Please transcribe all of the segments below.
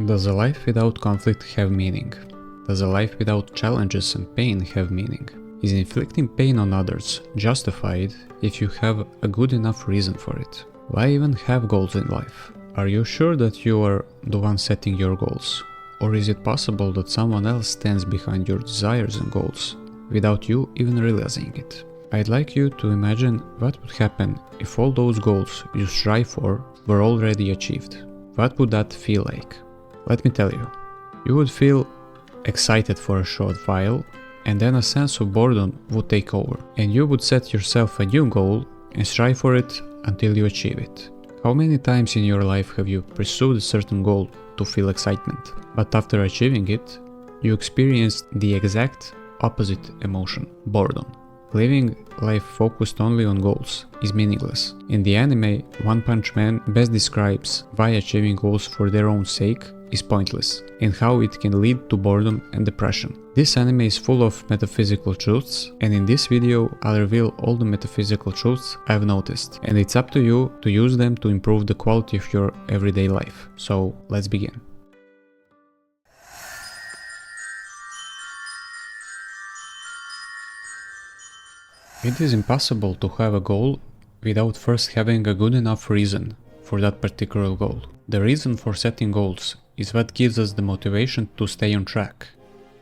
Does a life without conflict have meaning? Does a life without challenges and pain have meaning? Is inflicting pain on others justified if you have a good enough reason for it? Why even have goals in life? Are you sure that you are the one setting your goals? Or is it possible that someone else stands behind your desires and goals without you even realizing it? I'd like you to imagine what would happen if all those goals you strive for were already achieved. What would that feel like? Let me tell you. You would feel excited for a short while, and then a sense of boredom would take over, and you would set yourself a new goal and strive for it until you achieve it. How many times in your life have you pursued a certain goal to feel excitement, but after achieving it, you experienced the exact opposite emotion, boredom? Living life focused only on goals is meaningless. In the anime, One Punch Man best describes why achieving goals for their own sake is pointless, and how it can lead to boredom and depression. This anime is full of metaphysical truths, and in this video I'll reveal all the metaphysical truths I've noticed, and it's up to you to use them to improve the quality of your everyday life. So let's begin. It is impossible to have a goal without first having a good enough reason for that particular goal. The reason for setting goals is what gives us the motivation to stay on track,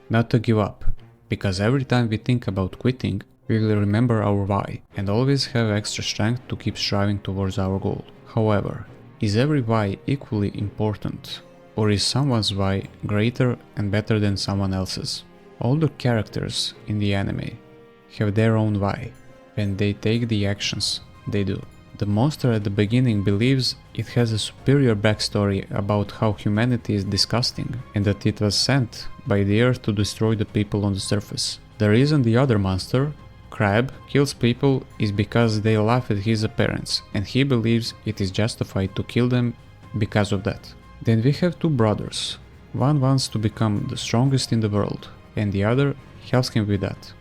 not to give up, because every time we think about quitting, we will remember our why and always have extra strength to keep striving towards our goal. However, is every why equally important, or is someone's why greater and better than someone else's? All the characters in the anime have their own why when they take the actions they do. The monster at the beginning believes it has a superior backstory about how humanity is disgusting and that it was sent by the earth to destroy the people on the surface. The reason the other monster, Crab, kills people is because they laugh at his appearance, and he believes it is justified to kill them because of that. Then we have two brothers. One wants to become the strongest in the world, and the other helps him with that,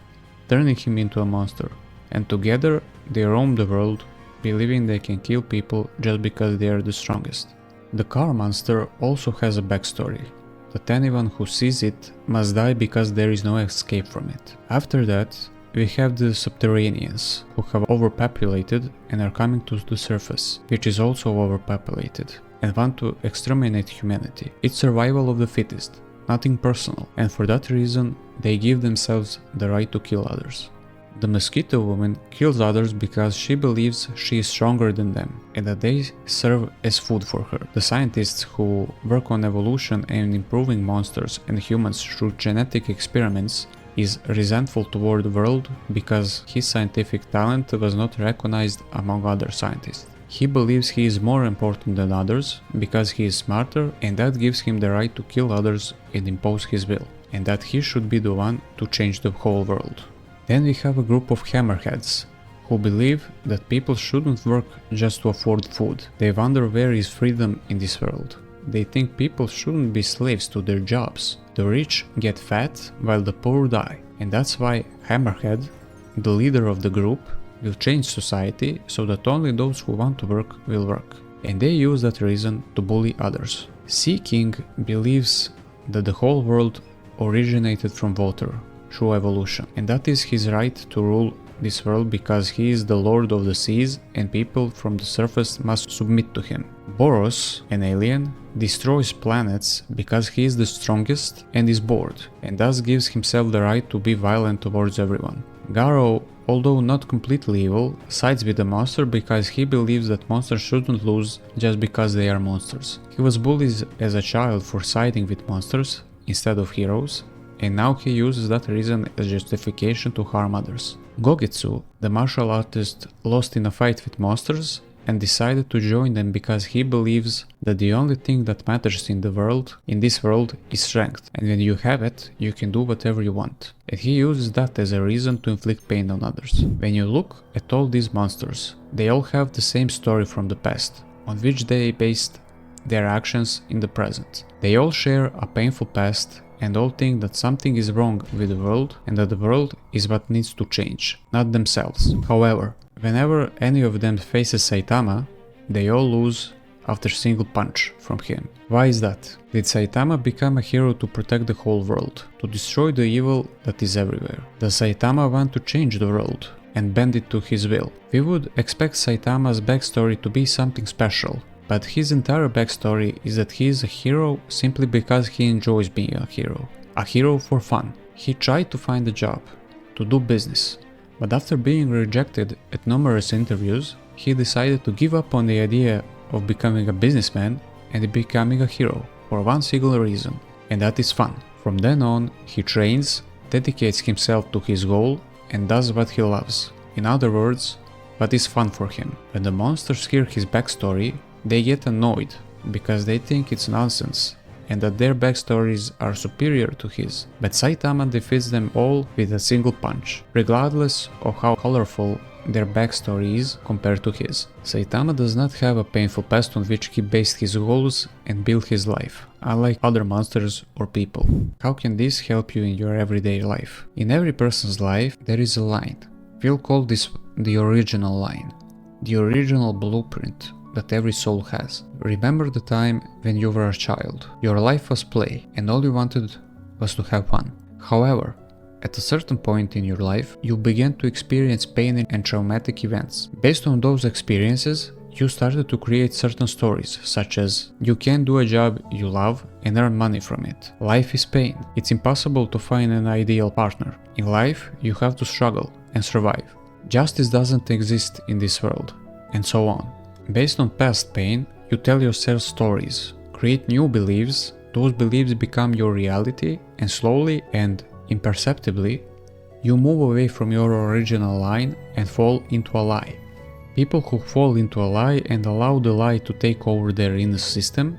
turning him into a monster, and together they roam the world, believing they can kill people just because they are the strongest. The car monster also has a backstory, that anyone who sees it must die because there is no escape from it. After that, we have the subterraneans, who have overpopulated and are coming to the surface, which is also overpopulated, and want to exterminate humanity. It's survival of the fittest, nothing personal, and for that reason they give themselves the right to kill others. The mosquito woman kills others because she believes she is stronger than them and that they serve as food for her. The scientists who work on evolution and improving monsters and humans through genetic experiments is resentful toward the world because his scientific talent was not recognized among other scientists. He believes he is more important than others because he is smarter, and that gives him the right to kill others and impose his will, and that he should be the one to change the whole world. Then we have a group of hammerheads who believe that people shouldn't work just to afford food. They wonder where is freedom in this world. They think people shouldn't be slaves to their jobs. The rich get fat while the poor die, and that's why Hammerhead, the leader of the group, will change society so that only those who want to work will work, and they use that reason to bully others. Sea King believes that the whole world originated from water through evolution, and that is his right to rule this world because he is the lord of the seas and people from the surface must submit to him. Boros, an alien, destroys planets because he is the strongest and is bored, and thus gives himself the right to be violent towards everyone. Garo, although not completely evil, sides with the monster because he believes that monsters shouldn't lose just because they are monsters. He was bullied as a child for siding with monsters instead of heroes, and now he uses that reason as justification to harm others. Gogetsu, the martial artist, lost in a fight with monsters and decided to join them because he believes that the only thing that matters in this world, is strength, and when you have it, you can do whatever you want. And he uses that as a reason to inflict pain on others. When you look at all these monsters, they all have the same story from the past, on which they based their actions in the present. They all share a painful past and all think that something is wrong with the world and that the world is what needs to change, not themselves. However, whenever any of them faces Saitama, they all lose after a single punch from him. Why is that? Did Saitama become a hero to protect the whole world, to destroy the evil that is everywhere? Does Saitama want to change the world and bend it to his will? We would expect Saitama's backstory to be something special, but his entire backstory is that he is a hero simply because he enjoys being a hero for fun. He tried to find a job, to do business, but after being rejected at numerous interviews, he decided to give up on the idea of becoming a businessman and becoming a hero for one single reason, and that is fun. From then on, he trains, dedicates himself to his goal, and does what he loves. In other words, what is fun for him. When the monsters hear his backstory, they get annoyed because they think it's nonsense and that their backstories are superior to his. But Saitama defeats them all with a single punch, regardless of how colorful their backstory is compared to his. Saitama does not have a painful past on which he based his goals and built his life, unlike other monsters or people. How can this help you in your everyday life? In every person's life there is a line. We'll call this the original line, the original blueprint that every soul has. Remember the time when you were a child. Your life was play and all you wanted was to have fun. However, at a certain point in your life, you began to experience pain and traumatic events. Based on those experiences, you started to create certain stories, such as you can't do a job you love and earn money from it. Life is pain. It's impossible to find an ideal partner. In life, you have to struggle and survive. Justice doesn't exist in this world, and so on. Based on past pain, you tell yourself stories, create new beliefs, those beliefs become your reality, and slowly and imperceptibly, you move away from your original line and fall into a lie. People who fall into a lie and allow the lie to take over their inner system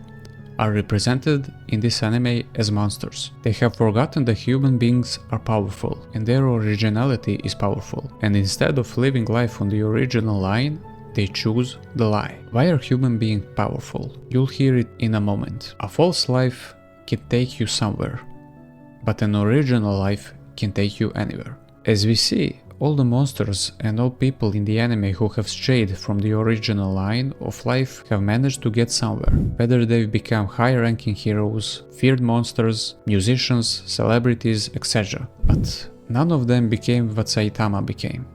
are represented in this anime as monsters. They have forgotten that human beings are powerful and their originality is powerful, and instead of living life on the original line, they choose the lie. Why are human beings powerful? You'll hear it in a moment. A false life can take you somewhere, but an original life can take you anywhere. As we see, all the monsters and all people in the anime who have strayed from the original line of life have managed to get somewhere, whether they've become high-ranking heroes, feared monsters, musicians, celebrities, etc. But none of them became what Saitama became.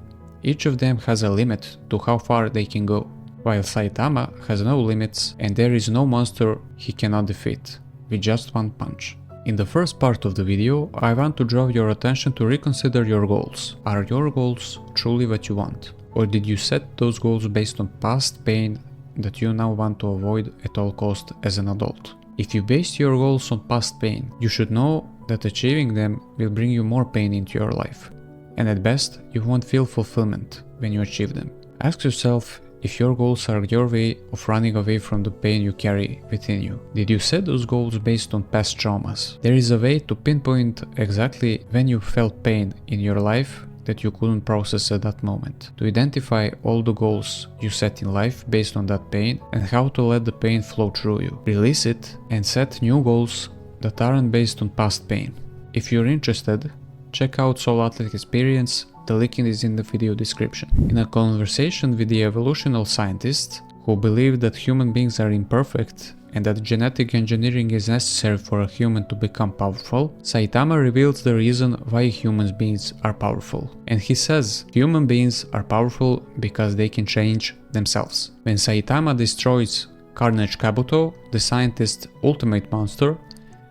Each of them has a limit to how far they can go, while Saitama has no limits and there is no monster he cannot defeat with just one punch. In the first part of the video, I want to draw your attention to reconsider your goals. Are your goals truly what you want? Or did you set those goals based on past pain that you now want to avoid at all costs as an adult? If you based your goals on past pain, you should know that achieving them will bring you more pain into your life. And at best, you won't feel fulfillment when you achieve them. Ask yourself if your goals are your way of running away from the pain you carry within you. Did you set those goals based on past traumas? There is a way to pinpoint exactly when you felt pain in your life that you couldn't process at that moment, to identify all the goals you set in life based on that pain and how to let the pain flow through you. Release it and set new goals that aren't based on past pain. If you're interested, check out Soul Athlete Experience, the link is in the video description. In a conversation with the evolutionary scientists who believe that human beings are imperfect and that genetic engineering is necessary for a human to become powerful, Saitama reveals the reason why human beings are powerful. And he says human beings are powerful because they can change themselves. When Saitama destroys Carnage Kabuto, the scientist's ultimate monster,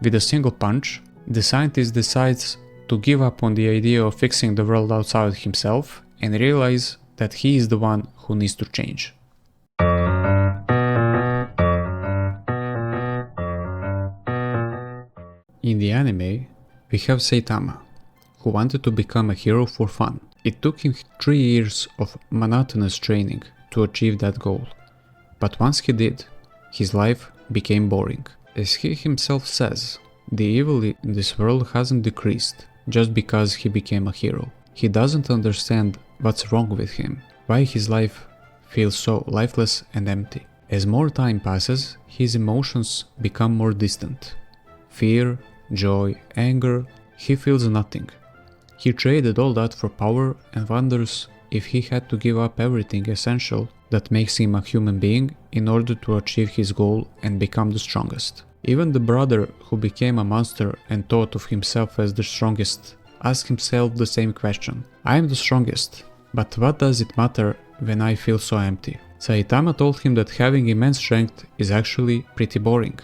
with a single punch, the scientist decides to give up on the idea of fixing the world outside himself and realize that he is the one who needs to change. In the anime, we have Saitama, who wanted to become a hero for fun. It took him 3 years of monotonous training to achieve that goal. But once he did, his life became boring. As he himself says, the evil in this world hasn't decreased just because he became a hero. He doesn't understand what's wrong with him, why his life feels so lifeless and empty. As more time passes, his emotions become more distant. Fear, joy, anger, he feels nothing. He traded all that for power and wonders if he had to give up everything essential that makes him a human being in order to achieve his goal and become the strongest. Even the brother who became a monster and thought of himself as the strongest asked himself the same question. I am the strongest, but what does it matter when I feel so empty? Saitama told him that having immense strength is actually pretty boring.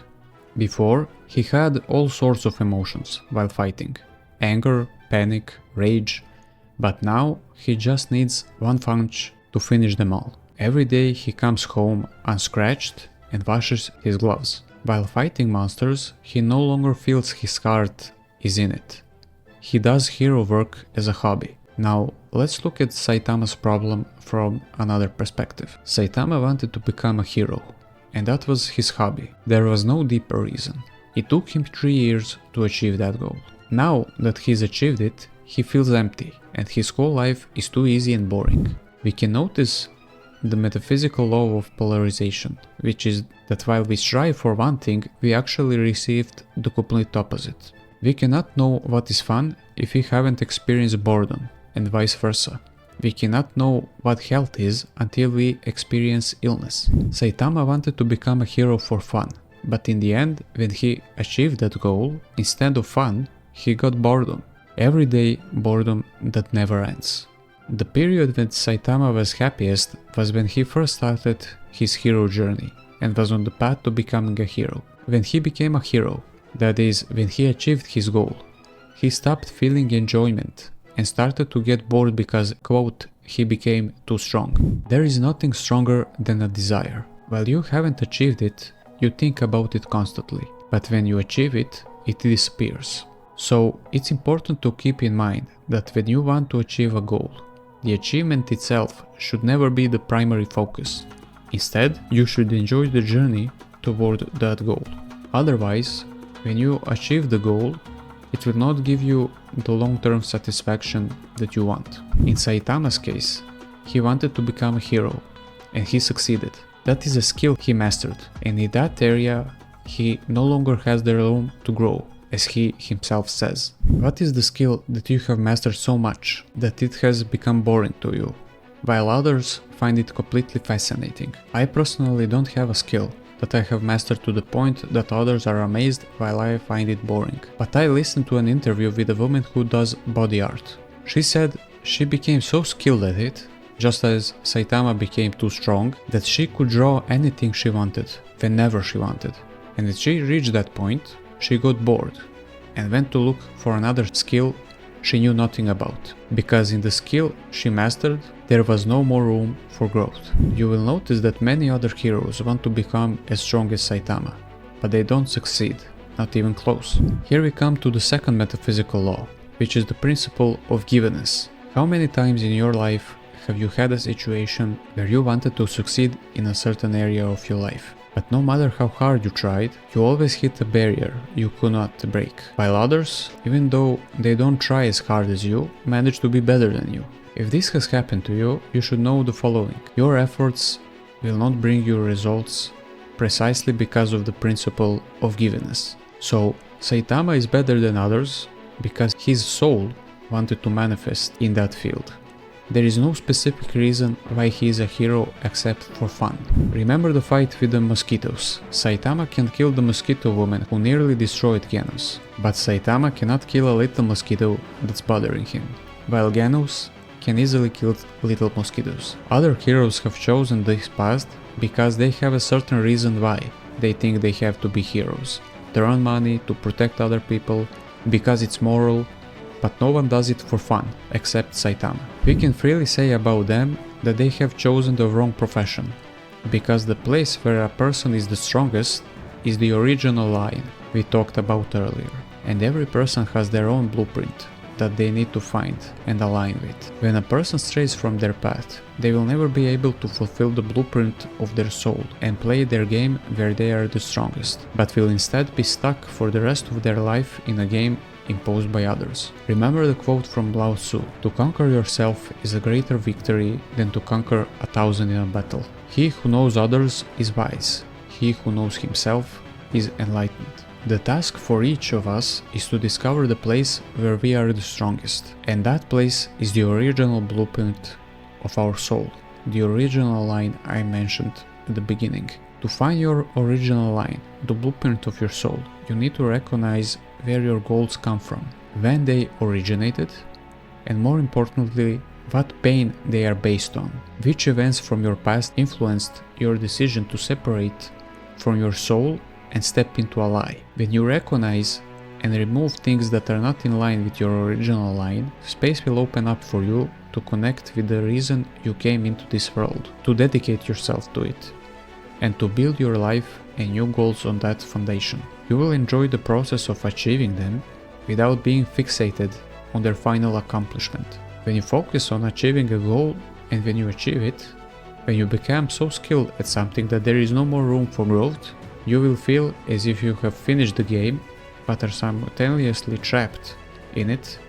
Before, he had all sorts of emotions while fighting. Anger, panic, rage. But now he just needs one punch to finish them all. Every day he comes home unscratched and washes his gloves. While fighting monsters, he no longer feels his heart is in it. He does hero work as a hobby. Now, let's look at Saitama's problem from another perspective. Saitama wanted to become a hero, and that was his hobby. There was no deeper reason. It took him 3 years to achieve that goal. Now that he's achieved it, he feels empty, and his whole life is too easy and boring. We can notice the metaphysical law of polarization, which is that while we strive for one thing, we actually received the complete opposite. We cannot know what is fun if we haven't experienced boredom, and vice versa. We cannot know what health is until we experience illness. Saitama wanted to become a hero for fun, but in the end, when he achieved that goal, instead of fun, he got boredom. Every day, boredom that never ends. The period when Saitama was happiest was when he first started his hero journey and was on the path to becoming a hero. When he became a hero, that is, when he achieved his goal, he stopped feeling enjoyment and started to get bored because, quote, he became too strong. There is nothing stronger than a desire. While you haven't achieved it, you think about it constantly, but when you achieve it, it disappears. So it's important to keep in mind that when you want to achieve a goal, the achievement itself should never be the primary focus. Instead, you should enjoy the journey toward that goal. Otherwise, when you achieve the goal, it will not give you the long-term satisfaction that you want. In Saitama's case, he wanted to become a hero, and he succeeded. That is a skill he mastered, and in that area, he no longer has the room to grow, as he himself says. What is the skill that you have mastered so much that it has become boring to you, while others find it completely fascinating? I personally don't have a skill that I have mastered to the point that others are amazed while I find it boring. But I listened to an interview with a woman who does body art. She said she became so skilled at it, just as Saitama became too strong, that she could draw anything she wanted, whenever she wanted. And when she reached that point, she got bored and went to look for another skill she knew nothing about, because in the skill she mastered, there was no more room for growth. You will notice that many other heroes want to become as strong as Saitama, but they don't succeed, not even close. Here we come to the second metaphysical law, which is the principle of givenness. How many times in your life have you had a situation where you wanted to succeed in a certain area of your life? But no matter how hard you tried, you always hit a barrier you could not break. While others, even though they don't try as hard as you, manage to be better than you. If this has happened to you, you should know the following. Your efforts will not bring you results precisely because of the principle of givenness. So, Saitama is better than others because his soul wanted to manifest in that field. There is no specific reason why he is a hero except for fun. Remember the fight with the mosquitoes. Saitama can kill the mosquito woman who nearly destroyed Genos, but Saitama cannot kill a little mosquito that's bothering him, while Genos can easily kill little mosquitoes. Other heroes have chosen this path because they have a certain reason why they think they have to be heroes. To earn money, to protect other people, because it's moral, but no one does it for fun, except Saitama. We can freely say about them that they have chosen the wrong profession, because the place where a person is the strongest is the original line we talked about earlier, and every person has their own blueprint that they need to find and align with. When a person strays from their path, they will never be able to fulfill the blueprint of their soul and play their game where they are the strongest, but will instead be stuck for the rest of their life in a game imposed by others. Remember the quote from Lao Tzu: "To conquer yourself is a greater victory than to conquer 1,000 in a battle. He who knows others is wise. He who knows himself is enlightened." The task for each of us is to discover the place where we are the strongest, and that place is the original blueprint of our soul, the original line I mentioned at the beginning. To find your original line, the blueprint of your soul, you need to recognize where your goals come from, when they originated, and more importantly, what pain they are based on. Which events from your past influenced your decision to separate from your soul and step into a lie. When you recognize and remove things that are not in line with your original line, space will open up for you to connect with the reason you came into this world, to dedicate yourself to it, and to build your life and new goals on that foundation. You will enjoy the process of achieving them without being fixated on their final accomplishment. When you focus on achieving a goal and when you achieve it, when you become so skilled at something that there is no more room for growth, you will feel as if you have finished the game but are simultaneously trapped in it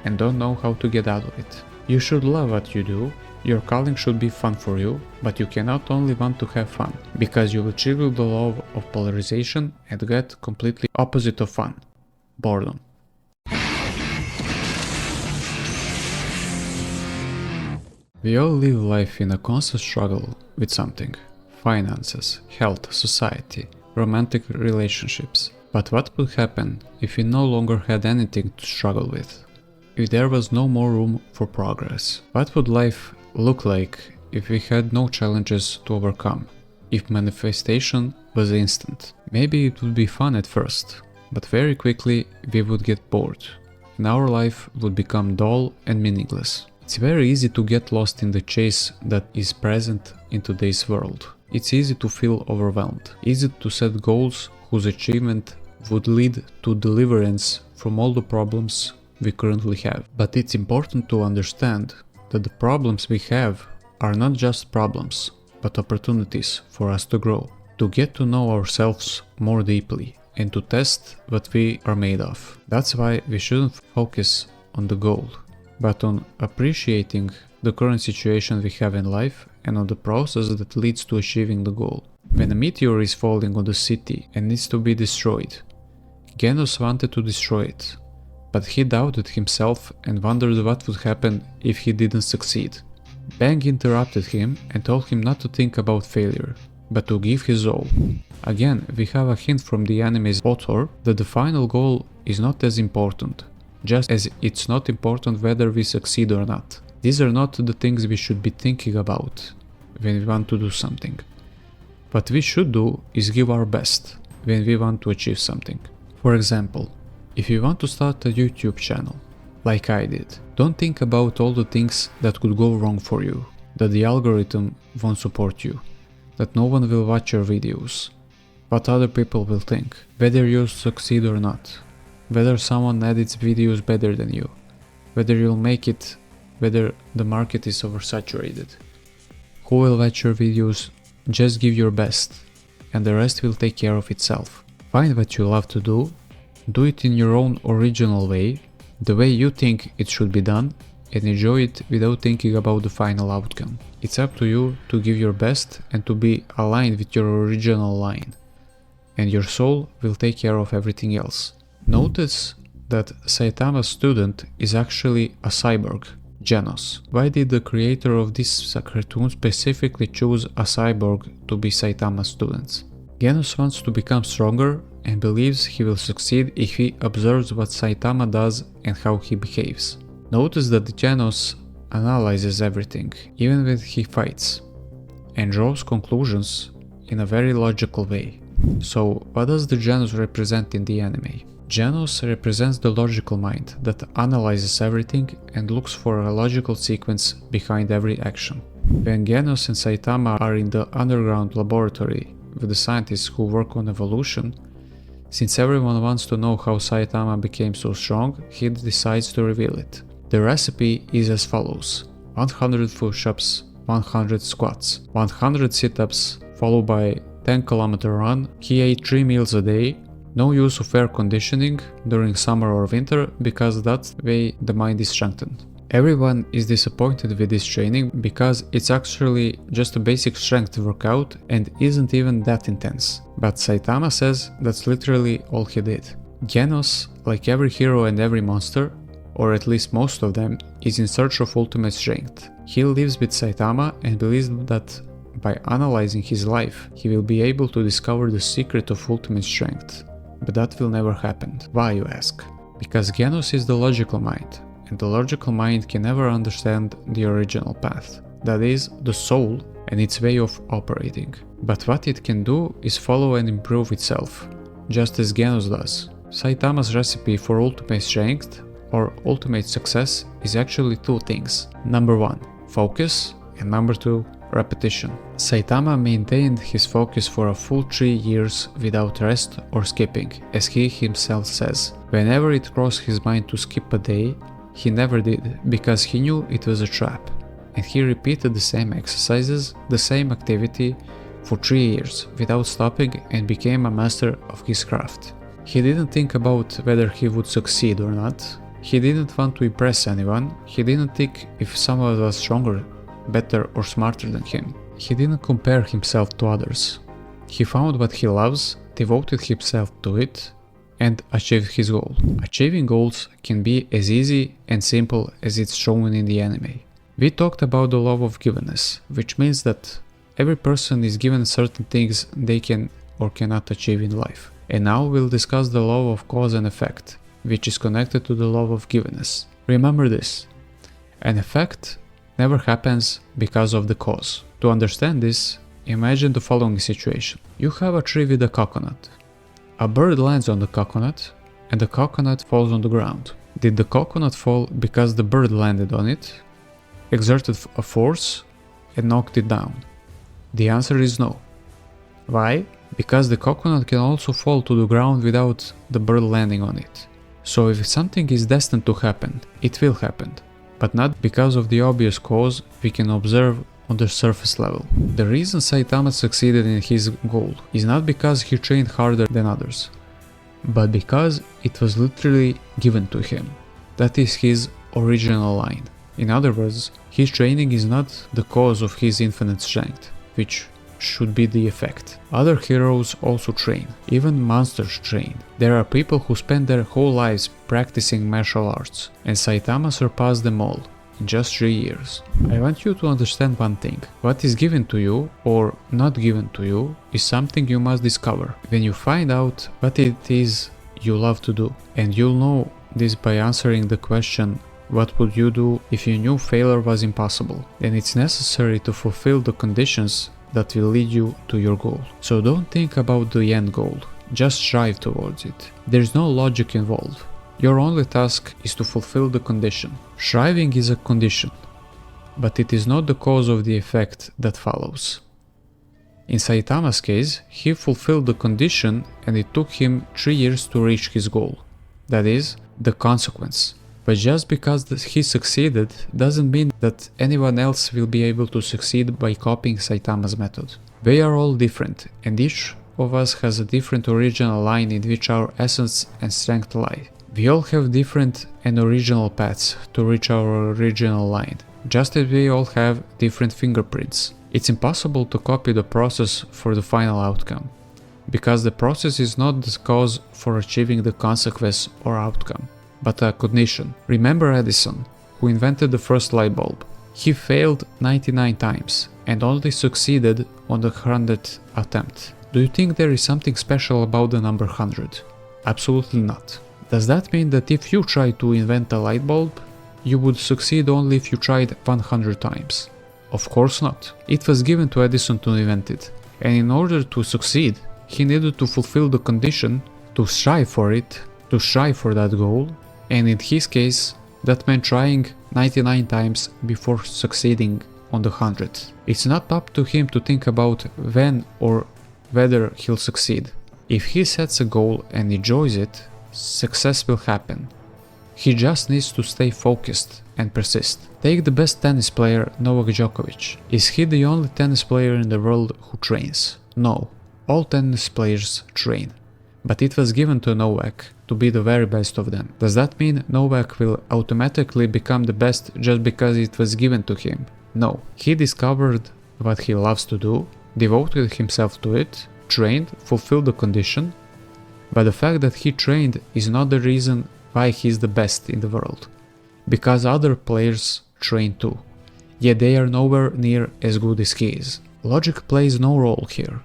and don't know how to get out of it. You should love what you do, your calling should be fun for you, but you cannot only want to have fun, because you will trigger the law of polarization and get completely opposite of fun: boredom. We all live life in a constant struggle with something: finances, health, society, romantic relationships. But what would happen if we no longer had anything to struggle with? If there was no more room for progress? What would life look like if we had no challenges to overcome? If manifestation was instant? Maybe it would be fun at first, but very quickly we would get bored, and our life would become dull and meaningless. It's very easy to get lost in the chase that is present in today's world. It's easy to feel overwhelmed, easy to set goals whose achievement would lead to deliverance from all the problems we currently have. But it's important to understand that the problems we have are not just problems, but opportunities for us to grow, to get to know ourselves more deeply, and to test what we are made of. That's why we shouldn't focus on the goal, but on appreciating the current situation we have in life and on the process that leads to achieving the goal. When a meteor is falling on the city and needs to be destroyed, Genos wanted to destroy it, but he doubted himself and wondered what would happen if he didn't succeed. Bang interrupted him and told him not to think about failure, but to give his all. Again, we have a hint from the anime's author that the final goal is not as important, just as it's not important whether we succeed or not. These are not the things we should be thinking about when we want to do something. What we should do is give our best when we want to achieve something. For example, if you want to start a YouTube channel, like I did, don't think about all the things that could go wrong for you, that the algorithm won't support you, that no one will watch your videos, what other people will think, whether you'll succeed or not, whether someone edits videos better than you, whether you'll make it, whether the market is oversaturated, who will watch your videos. Just give your best, and the rest will take care of itself. Find what you love to do it in your own original way, the way you think it should be done, and enjoy it without thinking about the final outcome. It's up to you to give your best and to be aligned with your original line, and your soul will take care of everything else. Notice that Saitama's student is actually a cyborg, Genos. Why did the creator of this cartoon specifically choose a cyborg to be Saitama's student? Genos wants to become stronger and believes he will succeed if he observes what Saitama does and how he behaves. Notice that Genos analyzes everything, even when he fights, and draws conclusions in a very logical way. So, what does the Genos represent in the anime? Genos represents the logical mind that analyzes everything and looks for a logical sequence behind every action. When Genos and Saitama are in the underground laboratory with the scientists who work on evolution, since everyone wants to know how Saitama became so strong, he decides to reveal it. The recipe is as follows: 100 push-ups, 100 squats, 100 sit-ups, followed by 10-kilometer run. He ate 3 meals a day. No use of air conditioning during summer or winter, because that's the way the mind is strengthened. Everyone is disappointed with this training because it's actually just a basic strength workout and isn't even that intense. But Saitama says that's literally all he did. Genos, like every hero and every monster, or at least most of them, is in search of ultimate strength. He lives with Saitama and believes that by analyzing his life, he will be able to discover the secret of ultimate strength. But that will never happen. Why, you ask? Because givenness is the logical mind, and the logical mind can never understand the original path, that is, the soul and its way of operating. But what it can do is follow and improve itself, just as givenness does. Saitama's recipe for ultimate strength or ultimate success is actually two things. Number 1, focus, and number 2, repetition. Saitama maintained his focus for a full 3 years without rest or skipping, as he himself says. Whenever it crossed his mind to skip a day, he never did, because he knew it was a trap, and he repeated the same exercises, the same activity, for 3 years without stopping and became a master of his craft. He didn't think about whether he would succeed or not. He didn't want to impress anyone. He didn't think if someone was stronger, better or smarter than him. He didn't compare himself to others. He found what he loves, devoted himself to it, and achieved his goal. Achieving goals can be as easy and simple as it's shown in the anime. We talked about the law of givenness, which means that every person is given certain things they can or cannot achieve in life. And now we'll discuss the law of cause and effect, which is connected to the law of givenness. Remember this: an effect never happens because of the cause. To understand this, imagine the following situation. You have a tree with a coconut. A bird lands on the coconut, and the coconut falls on the ground. Did the coconut fall because the bird landed on it, exerted a force, and knocked it down? The answer is no. Why? Because the coconut can also fall to the ground without the bird landing on it. So if something is destined to happen, it will happen, but not because of the obvious cause we can observe on the surface level. The reason Saitama succeeded in his goal is not because he trained harder than others, but because it was literally given to him. That is his original line. In other words, his training is not the cause of his infinite strength, which should be the effect. Other heroes also train, even monsters train. There are people who spend their whole lives practicing martial arts, and Saitama surpassed them all in just 3 years. I want you to understand one thing: what is given to you or not given to you is something you must discover. When you find out what it is you love to do, and you'll know this by answering the question, what would you do if you knew failure was impossible? Then it's necessary to fulfill the conditions that will lead you to your goal. So don't think about the end goal, just strive towards it. There's no logic involved. Your only task is to fulfill the condition. Striving is a condition, but it is not the cause of the effect that follows. In Saitama's case, he fulfilled the condition and it took him 3 years to reach his goal. That is, the consequence. But just because he succeeded doesn't mean that anyone else will be able to succeed by copying Saitama's method. We are all different, and each of us has a different original line in which our essence and strength lie. We all have different and original paths to reach our original line, just as we all have different fingerprints. It's impossible to copy the process for the final outcome, because the process is not the cause for achieving the consequence or outcome, but a condition. Remember Edison, who invented the first light bulb. He failed 99 times and only succeeded on the 100th attempt. Do you think there is something special about the number 100? Absolutely not. Does that mean that if you try to invent a light bulb, you would succeed only if you tried 100 times? Of course not. It was given to Edison to invent it, and in order to succeed, he needed to fulfill the condition, to strive for it, to strive for that goal, and in his case, that meant trying 99 times before succeeding on the 100th. It's not up to him to think about when or whether he'll succeed. If he sets a goal and enjoys it, success will happen. He just needs to stay focused and persist. Take the best tennis player, Novak Djokovic. Is he the only tennis player in the world who trains? No. All tennis players train. But it was given to Novak to be the very best of them. Does that mean Novak will automatically become the best just because it was given to him? No. He discovered what he loves to do, devoted himself to it, trained, fulfilled the condition, but the fact that he trained is not the reason why he's the best in the world. Because other players train too, yet they are nowhere near as good as he is. Logic plays no role here.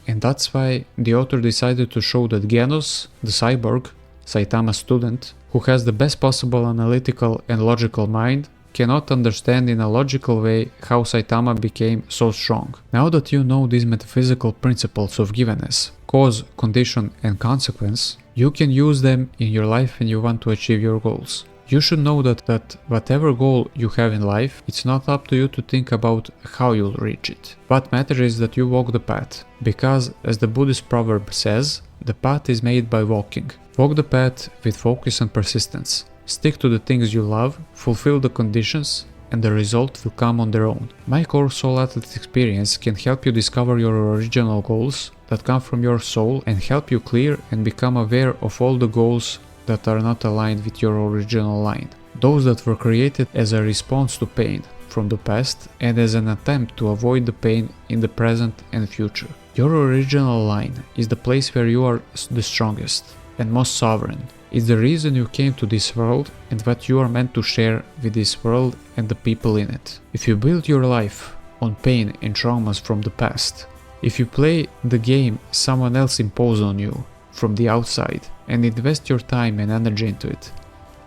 And that's why the author decided to show that Genos, the cyborg, Saitama's student, who has the best possible analytical and logical mind, cannot understand in a logical way how Saitama became so strong. Now that you know these metaphysical principles of givenness, cause, condition and consequence, you can use them in your life when you want to achieve your goals. You should know that whatever goal you have in life, it's not up to you to think about how you'll reach it. What matters is that you walk the path, because as the Buddhist proverb says, the path is made by walking. Walk the path with focus and persistence. Stick to the things you love, fulfill the conditions, and the result will come on their own. My core soul athlete experience can help you discover your original goals that come from your soul and help you clear and become aware of all the goals that are not aligned with your original line. Those that were created as a response to pain from the past and as an attempt to avoid the pain in the present and future. Your original line is the place where you are the strongest and most sovereign. It's the reason you came to this world and what you are meant to share with this world and the people in it. If you build your life on pain and traumas from the past, if you play the game someone else imposed on you from the outside and invest your time and energy into it,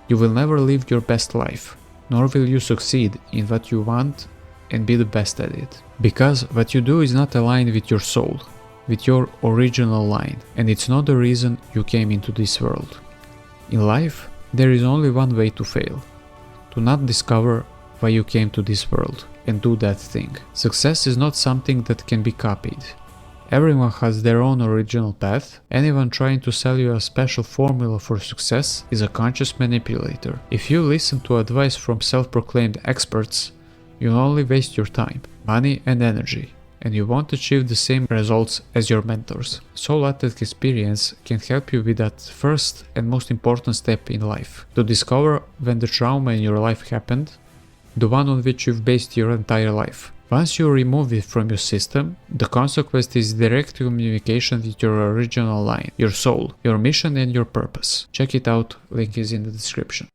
you will never live your best life, nor will you succeed in what you want and be the best at it. Because what you do is not aligned with your soul, with your original line, and it's not the reason you came into this world. In life, there is only one way to fail: to not discover why you came to this world and do that thing. Success is not something that can be copied. Everyone has their own original path. Anyone trying to sell you a special formula for success is a conscious manipulator. If you listen to advice from self-proclaimed experts, you'll only waste your time, money and energy, and you won't achieve the same results as your mentors. Soul Athlete experience can help you with that first and most important step in life, to discover when the trauma in your life happened, the one on which you've based your entire life. Once you remove it from your system, the consequence is direct communication with your original line, your soul, your mission and your purpose. Check it out, link is in the description.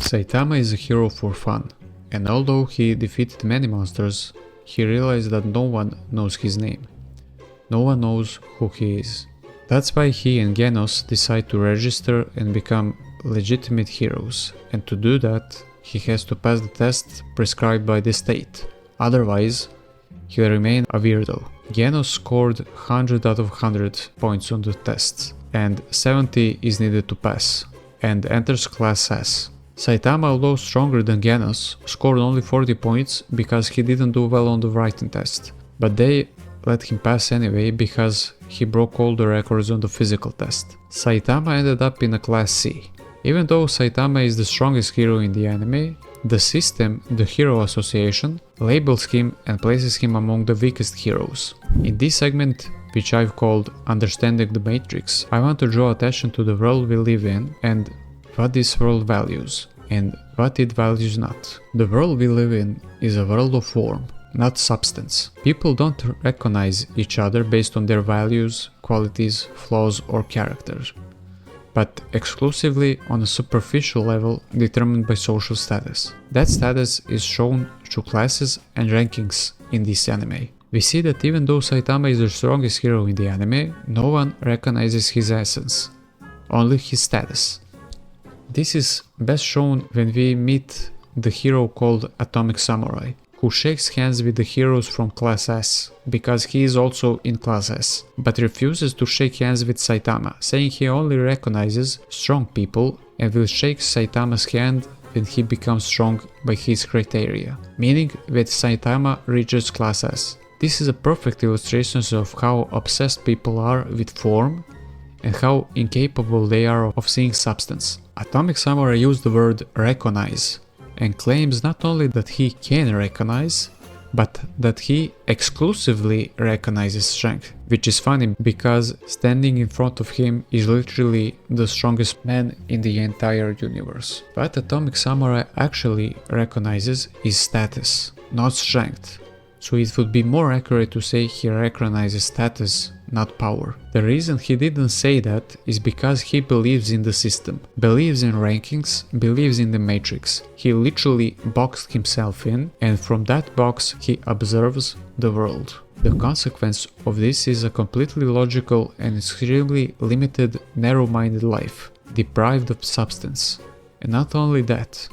Saitama is a hero for fun, and although he defeated many monsters, he realized that no one knows his name. No one knows who he is. That's why he and Genos decide to register and become legitimate heroes, and to do that, he has to pass the test prescribed by the state. Otherwise, he'll remain a weirdo. Genos scored 100 out of 100 points on the tests, and 70 is needed to pass, and enters Class S. Saitama, although stronger than Genos, scored only 40 points because he didn't do well on the writing test, but they let him pass anyway because he broke all the records on the physical test. Saitama ended up in a Class C. Even though Saitama is the strongest hero in the anime, the system, the Hero Association, labels him and places him among the weakest heroes. In this segment, which I've called Understanding the Matrix, I want to draw attention to the world we live in and what this world values and what it values not. The world we live in is a world of form, not substance. People don't recognize each other based on their values, qualities, flaws or characters, but exclusively on a superficial level determined by social status. That status is shown through classes and rankings in this anime. We see that even though Saitama is the strongest hero in the anime, no one recognizes his essence, only his status. This is best shown when we meet the hero called Atomic Samurai, who shakes hands with the heroes from Class S, because he is also in Class S, but refuses to shake hands with Saitama, saying he only recognizes strong people and will shake Saitama's hand when he becomes strong by his criteria, meaning when Saitama reaches Class S. This is a perfect illustration of how obsessed people are with form and how incapable they are of seeing substance. Atomic Samurai used the word recognize and claims not only that he can recognize, but that he exclusively recognizes strength, which is funny because standing in front of him is literally the strongest man in the entire universe. What Atomic Samurai actually recognizes is status, not strength. So it would be more accurate to say he recognizes status not power. The reason he didn't say that is because he believes in the system, believes in rankings, believes in the matrix. He literally boxed himself in, and from that box he observes the world. The consequence of this is a completely logical and extremely limited, narrow-minded life, deprived of substance. And not only that,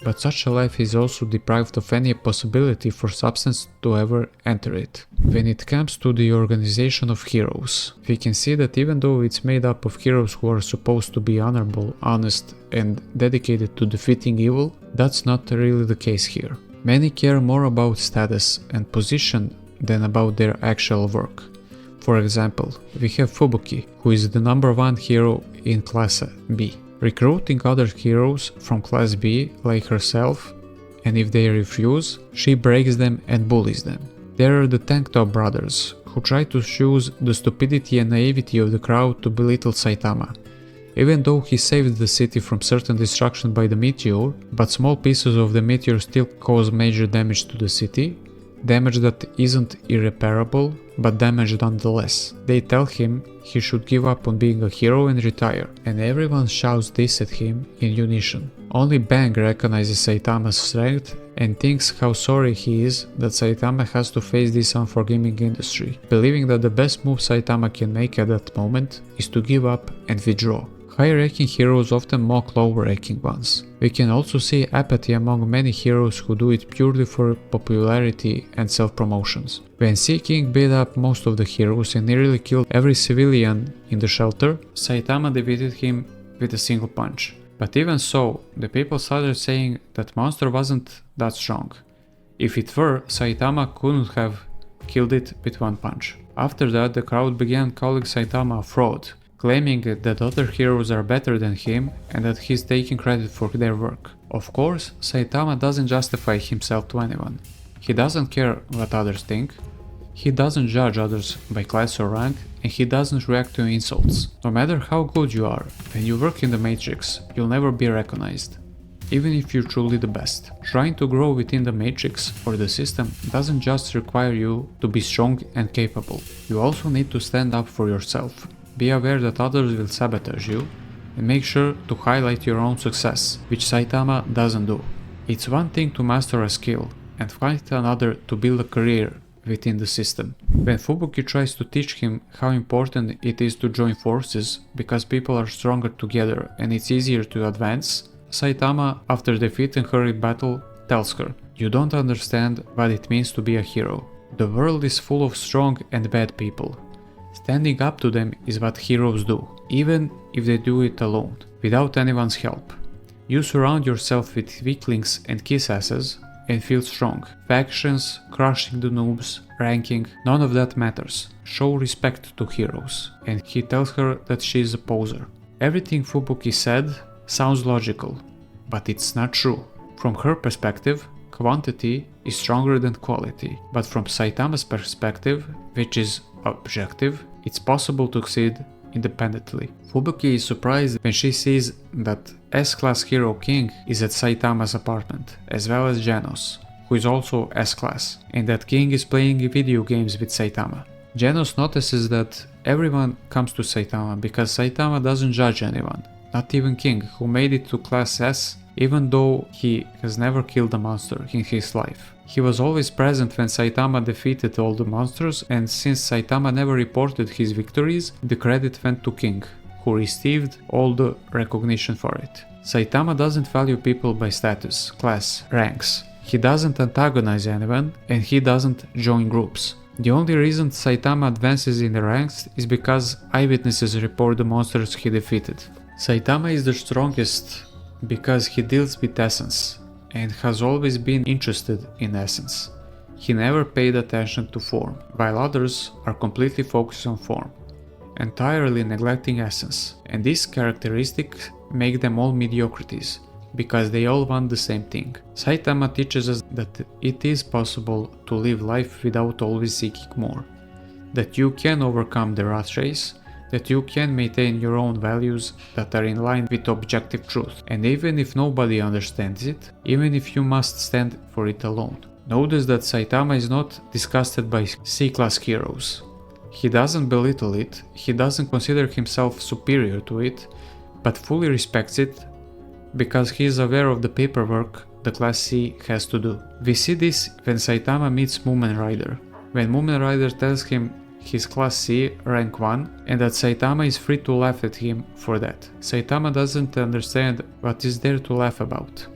but such a life is also deprived of any possibility for substance to ever enter it. When it comes to the organization of heroes, we can see that even though it's made up of heroes who are supposed to be honorable, honest, and dedicated to defeating evil, that's not really the case here. Many care more about status and position than about their actual work. For example, we have Fubuki, who is the #1 hero in Class B, recruiting other heroes from Class B like herself, and if they refuse, she breaks them and bullies them. There are the Tank Top brothers, who try to choose the stupidity and naivety of the crowd to belittle Saitama. Even though he saved the city from certain destruction by the meteor, but small pieces of the meteor still cause major damage to the city, damage that isn't irreparable, but damage nonetheless. They tell him he should give up on being a hero and retire, and everyone shouts this at him in unison. Only Bang recognizes Saitama's strength and thinks how sorry he is that Saitama has to face this unforgiving industry, believing that the best move Saitama can make at that moment is to give up and withdraw. High-ranking heroes often mock lower-ranking ones. We can also see apathy among many heroes who do it purely for popularity and self-promotions. When Sea King beat up most of the heroes and nearly killed every civilian in the shelter, Saitama defeated him with a single punch. But even so, the people started saying that monster wasn't that strong. If it were, Saitama couldn't have killed it with one punch. After that, the crowd began calling Saitama a fraud, claiming that other heroes are better than him and that he's taking credit for their work. Of course, Saitama doesn't justify himself to anyone. He doesn't care what others think, he doesn't judge others by class or rank, and he doesn't react to insults. No matter how good you are, when you work in the Matrix, you'll never be recognized, even if you're truly the best. Trying to grow within the Matrix or the system doesn't just require you to be strong and capable. You also need to stand up for yourself. Be aware that others will sabotage you, and make sure to highlight your own success, which Saitama doesn't do. It's one thing to master a skill, and quite another to build a career within the system. When Fubuki tries to teach him how important it is to join forces because people are stronger together and it's easier to advance, Saitama, after defeating her in battle, tells her, "You don't understand what it means to be a hero. The world is full of strong and bad people. Standing up to them is what heroes do, even if they do it alone, without anyone's help. You surround yourself with weaklings and kiss-asses and feel strong. Factions, crushing the noobs, ranking, none of that matters. Show respect to heroes." And he tells her that she is a poser. Everything Fubuki said sounds logical, but it's not true. From her perspective, quantity is stronger than quality, but from Saitama's perspective, which is objective, it's possible to succeed independently. Fubuki is surprised when she sees that S-Class hero King is at Saitama's apartment, as well as Genos, who is also S-Class, and that King is playing video games with Saitama. Genos notices that everyone comes to Saitama because Saitama doesn't judge anyone, not even King, who made it to Class S even though he has never killed a monster in his life. He was always present when Saitama defeated all the monsters, and since Saitama never reported his victories, the credit went to King, who received all the recognition for it. Saitama doesn't value people by status, class, ranks. He doesn't antagonize anyone, and he doesn't join groups. The only reason Saitama advances in the ranks is because eyewitnesses report the monsters he defeated. Saitama is the strongest because he deals with essence, and has always been interested in essence. He never paid attention to form, while others are completely focused on form, entirely neglecting essence. And these characteristics make them all mediocrities, because they all want the same thing. Saitama teaches us that it is possible to live life without always seeking more, that you can overcome the rat race, that you can maintain your own values that are in line with objective truth, and even if nobody understands it, even if you must stand for it alone. Notice that Saitama is not disgusted by C-Class heroes. He doesn't belittle it, he doesn't consider himself superior to it, but fully respects it because he is aware of the paperwork the Class C has to do. We see this when Saitama meets Moomin Rider. When Moomin Rider tells him he's Class C, rank 1, and that Saitama is free to laugh at him for that. Saitama doesn't understand what is there to laugh about,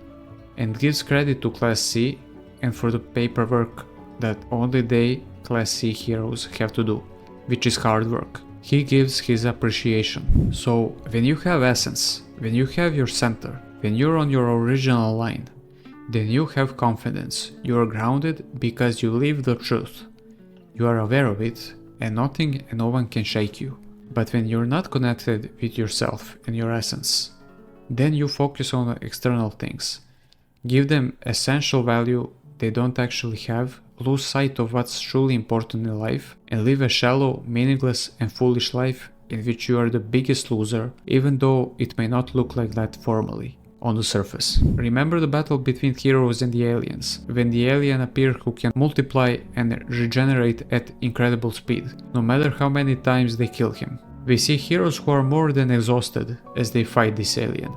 and gives credit to Class C and for the paperwork that only they, Class C heroes, have to do, which is hard work. He gives his appreciation. So when you have essence, when you have your center, when you're on your original line, then you have confidence. You are grounded because you live the truth. You are aware of it, and nothing and no one can shake you. But when you're not connected with yourself and your essence, then you focus on external things, give them essential value they don't actually have, lose sight of what's truly important in life, and live a shallow, meaningless and foolish life in which you are the biggest loser, even though it may not look like that formally on the surface. Remember the battle between heroes and the aliens, when the alien appears who can multiply and regenerate at incredible speed, no matter how many times they kill him. We see heroes who are more than exhausted as they fight this alien,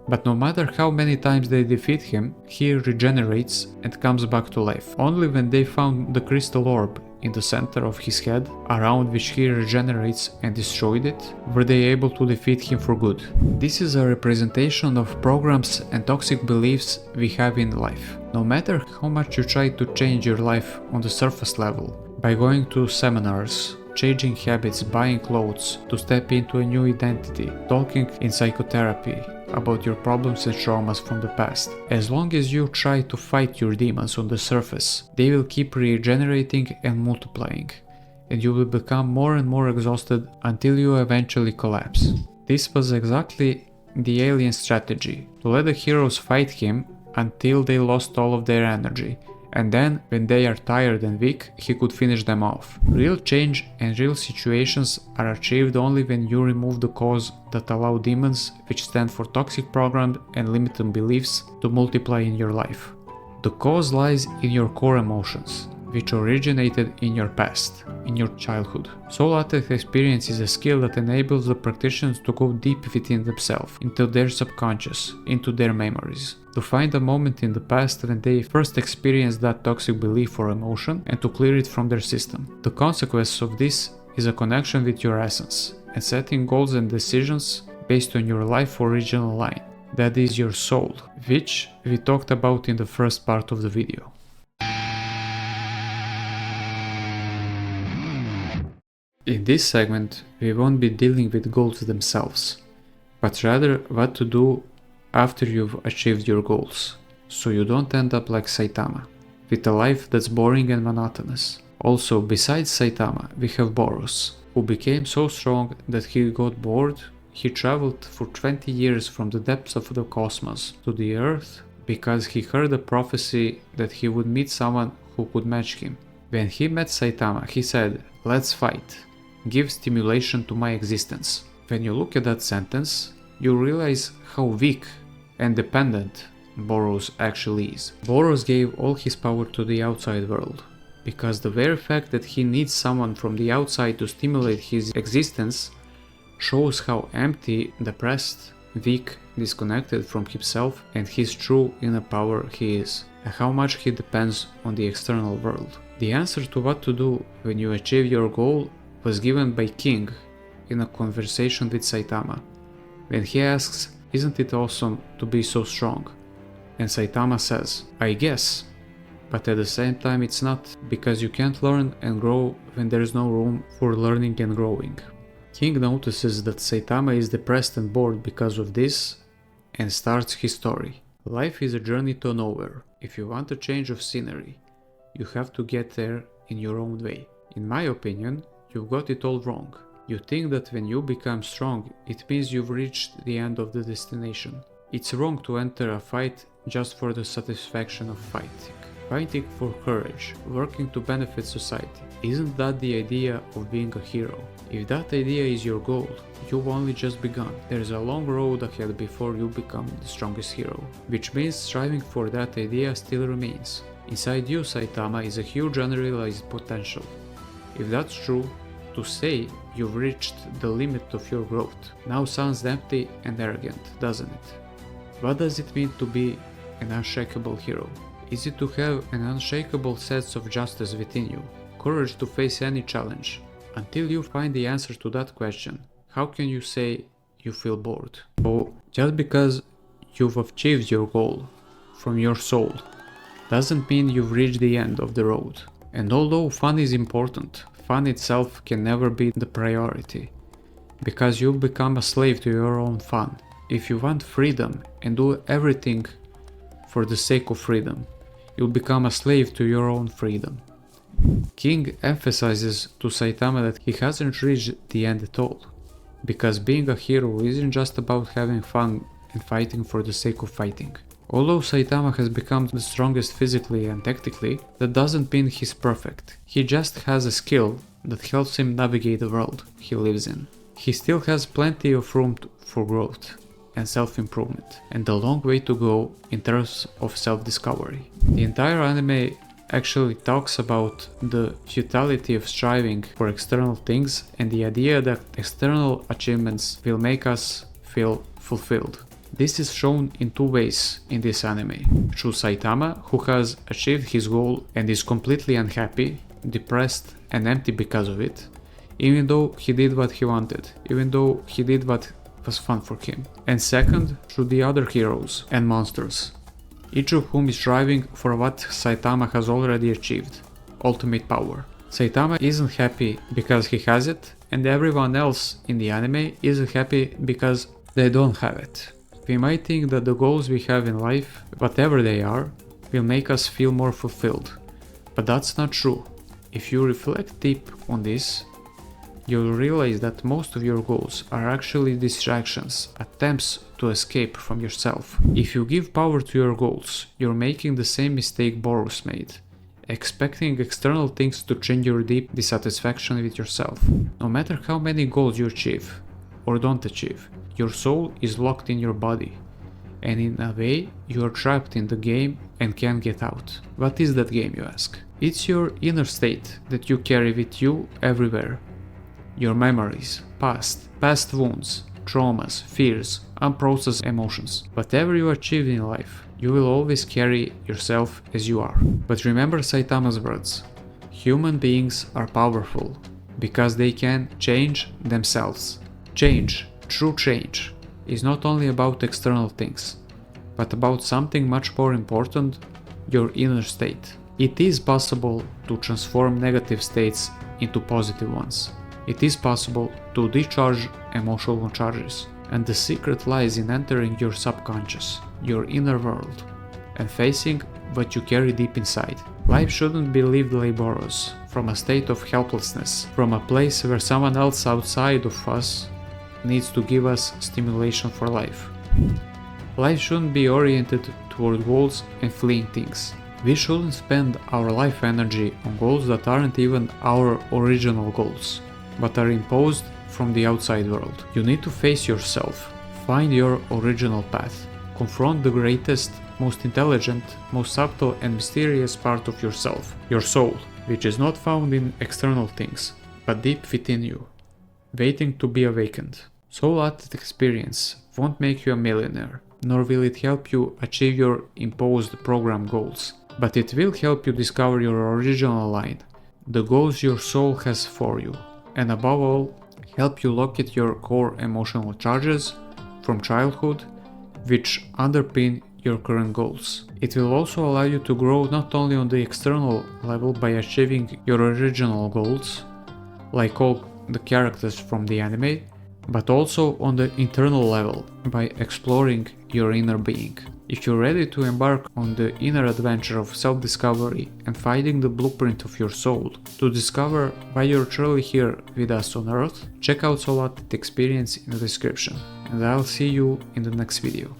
but no matter how many times they defeat him, he regenerates and comes back to life. Only when they found the crystal orb in the center of his head, around which he regenerates and destroyed it, were they able to defeat him for good. This is a representation of programs and toxic beliefs we have in life. No matter how much you try to change your life on the surface level, by going to seminars, changing habits, buying clothes, to step into a new identity, talking in psychotherapy about your problems and traumas from the past. As long as you try to fight your demons on the surface, they will keep regenerating and multiplying, and you will become more and more exhausted until you eventually collapse. This was exactly the alien strategy, to let the heroes fight him until they lost all of their energy, and then, when they are tired and weak, he could finish them off. Real change and real situations are achieved only when you remove the cause that allow demons, which stand for toxic programs and limiting beliefs, to multiply in your life. The cause lies in your core emotions, which originated in your past, in your childhood. Soul-Latex experience is a skill that enables the practitioners to go deep within themselves, into their subconscious, into their memories, to find a moment in the past when they first experienced that toxic belief or emotion and to clear it from their system. The consequence of this is a connection with your essence and setting goals and decisions based on your life original line. That is your soul, which we talked about in the first part of the video. In this segment, we won't be dealing with goals themselves, but rather what to do after you've achieved your goals, so you don't end up like Saitama, with a life that's boring and monotonous. Also, besides Saitama, we have Boros, who became so strong that he got bored. He traveled for 20 years from the depths of the cosmos to the Earth because he heard a prophecy that he would meet someone who could match him. When he met Saitama, he said, "Let's fight. Give stimulation to my existence." When you look at that sentence, you realize how weak and dependent Boros actually is. Boros gave all his power to the outside world, because the very fact that he needs someone from the outside to stimulate his existence shows how empty, depressed, weak, disconnected from himself and his true inner power he is, and how much he depends on the external world. The answer to what to do when you achieve your goal was given by King in a conversation with Saitama, when he asks, "Isn't it awesome to be so strong?" And Saitama says, "I guess, but at the same time it's not, because you can't learn and grow when there's no room for learning and growing." King notices that Saitama is depressed and bored because of this and starts his story. Life is a journey to nowhere. If you want a change of scenery, you have to get there in your own way. In my opinion, you've got it all wrong. You think that when you become strong, it means you've reached the end of the destination. It's wrong to enter a fight just for the satisfaction of fighting. Fighting for courage, working to benefit society. Isn't that the idea of being a hero? If that idea is your goal, you've only just begun. There's a long road ahead before you become the strongest hero, which means striving for that idea still remains. Inside you, Saitama, is a huge unrealized potential. If that's true, to say you've reached the limit of your growth now sounds empty and arrogant, doesn't it? What does it mean to be an unshakable hero? Is it to have an unshakable sense of justice within you, courage to face any challenge? Until you find the answer to that question, how can you say you feel bored? So, just because you've achieved your goal from your soul doesn't mean you've reached the end of the road. And although fun is important, fun itself can never be the priority, because you'll become a slave to your own fun. If you want freedom and do everything for the sake of freedom, you'll become a slave to your own freedom. King emphasizes to Saitama that he hasn't reached the end at all, because being a hero isn't just about having fun and fighting for the sake of fighting. Although Saitama has become the strongest physically and tactically, that doesn't mean he's perfect. He just has a skill that helps him navigate the world he lives in. He still has plenty of room for growth and self-improvement, and a long way to go in terms of self-discovery. The entire anime actually talks about the futility of striving for external things and the idea that external achievements will make us feel fulfilled. This is shown in two ways in this anime. Through Saitama, who has achieved his goal and is completely unhappy, depressed and empty because of it, even though he did what he wanted, even though he did what was fun for him. And second, through the other heroes and monsters, each of whom is striving for what Saitama has already achieved, ultimate power. Saitama isn't happy because he has it, and everyone else in the anime isn't happy because they don't have it. We might think that the goals we have in life, whatever they are, will make us feel more fulfilled, but that's not true. If you reflect deep on this, you'll realize that most of your goals are actually distractions, attempts to escape from yourself. If you give power to your goals, you're making the same mistake Boros made, expecting external things to change your deep dissatisfaction with yourself. No matter how many goals you achieve or don't achieve, your soul is locked in your body, and in a way you are trapped in the game and can't get out. What is that game, you ask? It's your inner state that you carry with you everywhere. Your memories, past wounds, traumas, fears, unprocessed emotions. Whatever you achieve in life, you will always carry yourself as you are. But remember Saitama's words: human beings are powerful because they can change themselves. True change is not only about external things, but about something much more important, your inner state. It is possible to transform negative states into positive ones. It is possible to discharge emotional charges, and the secret lies in entering your subconscious, your inner world, and facing what you carry deep inside. Life shouldn't be lived laborious, from a state of helplessness, from a place where someone else outside of us needs to give us stimulation for life. Life shouldn't be oriented toward goals and fleeing things. We shouldn't spend our life energy on goals that aren't even our original goals, but are imposed from the outside world. You need to face yourself, find your original path, confront the greatest, most intelligent, most subtle and mysterious part of yourself, your soul, which is not found in external things, but deep within you, waiting to be awakened. Soul-added experience won't make you a millionaire, nor will it help you achieve your imposed program goals, but it will help you discover your original line, the goals your soul has for you, and above all, help you locate your core emotional charges from childhood, which underpin your current goals. It will also allow you to grow not only on the external level by achieving your original goals, like all the characters from the anime, but also on the internal level by exploring your inner being. If you're ready to embark on the inner adventure of self-discovery and finding the blueprint of your soul to discover why you're truly here with us on Earth, check out Soul-Added Experience in the description, and I'll see you in the next video.